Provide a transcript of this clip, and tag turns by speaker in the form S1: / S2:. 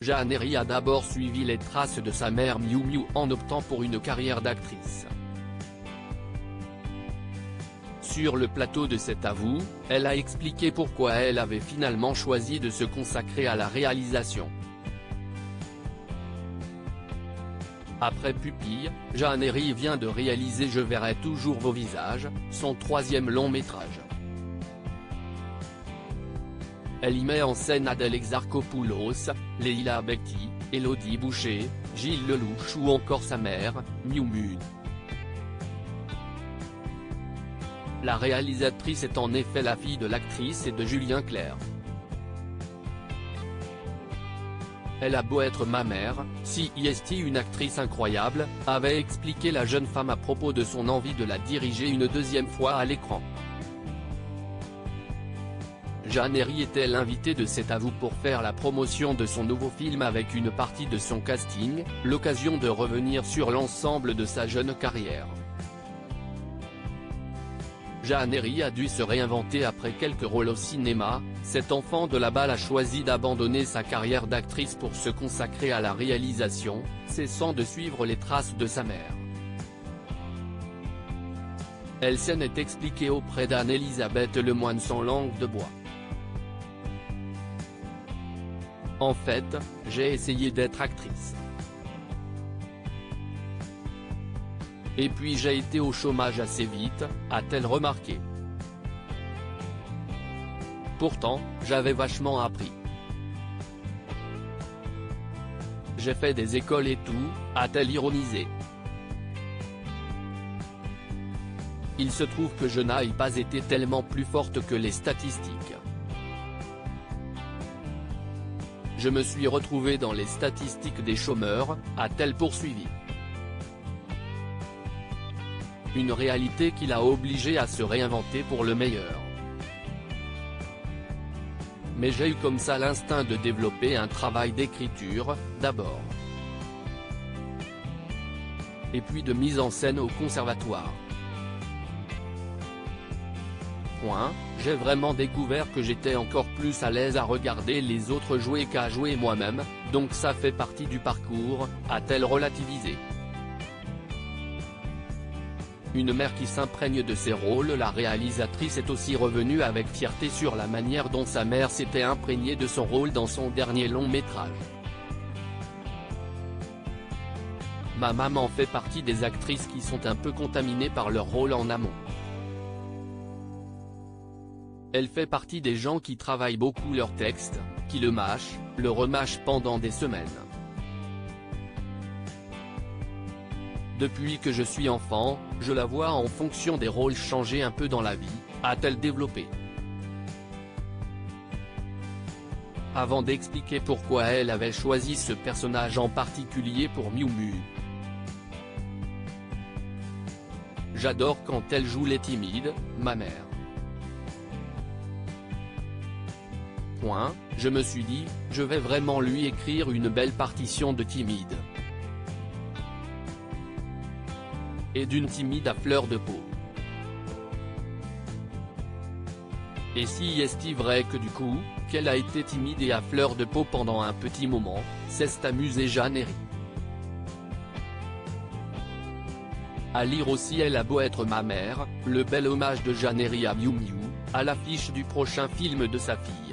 S1: Jeannery a d'abord suivi les traces de sa mère Miu Miu en optant pour une carrière d'actrice. Sur le plateau de cet avou, elle a expliqué pourquoi elle avait finalement choisi de se consacrer à la réalisation. Après Pupille, Jeannery vient de réaliser Je verrai toujours vos visages, son troisième long métrage. Elle y met en scène Adèle Exarchopoulos, Leila Bekti, Élodie Boucher, Gilles Lelouch ou encore sa mère, Miu Miu. La réalisatrice est en effet la fille de l'actrice et de Julien Clerc. Elle a beau être ma mère, si est une actrice incroyable, avait expliqué la jeune femme à propos de son envie de la diriger une deuxième fois à l'écran. Jeannery était l'invitée de cet avou pour faire la promotion de son nouveau film avec une partie de son casting, l'occasion de revenir sur l'ensemble de sa jeune carrière. Jeannery a dû se réinventer après quelques rôles au cinéma, cet enfant de la balle a choisi d'abandonner sa carrière d'actrice pour se consacrer à la réalisation, cessant de suivre les traces de sa mère. Elle s'en est expliquée auprès d'Anne-Elisabeth Lemoine sans langue de bois. En fait, j'ai essayé d'être actrice. Et puis j'ai été au chômage assez vite, a-t-elle remarqué. Pourtant, j'avais vachement appris. J'ai fait des écoles et tout, a-t-elle ironisé. Il se trouve que je n'ai pas été tellement plus forte que les statistiques. Je me suis retrouvée dans les statistiques des chômeurs, a-t-elle poursuivi. Une réalité qui l'a obligée à se réinventer pour le meilleur. Mais j'ai eu comme ça l'instinct de développer un travail d'écriture, d'abord. Et puis de mise en scène au conservatoire. J'ai vraiment découvert que j'étais encore plus à l'aise à regarder les autres jouer qu'à jouer moi-même, donc ça fait partie du parcours, a-t-elle relativisé. Une mère qui s'imprègne de ses rôles. La réalisatrice est aussi revenue avec fierté sur la manière dont sa mère s'était imprégnée de son rôle dans son dernier long métrage. Ma maman fait partie des actrices qui sont un peu contaminées par leur rôle en amont. Elle fait partie des gens qui travaillent beaucoup leur texte, qui le mâchent, le remâchent pendant des semaines. Depuis que je suis enfant, je la vois en fonction des rôles changer un peu dans la vie, a-t-elle développé. Avant d'expliquer pourquoi elle avait choisi ce personnage en particulier pour Miu Miu. J'adore quand elle joue les timides, ma mère. Je me suis dit, je vais vraiment lui écrire une belle partition de timide. Et d'une timide à fleur de peau. Et si est-il vrai que du coup, qu'elle a été timide et à fleur de peau pendant un petit moment, s'est amusée Jeannery. À lire aussi Elle a beau être ma mère, le bel hommage de Jeannery à Miu Miu, à l'affiche du prochain film de sa fille.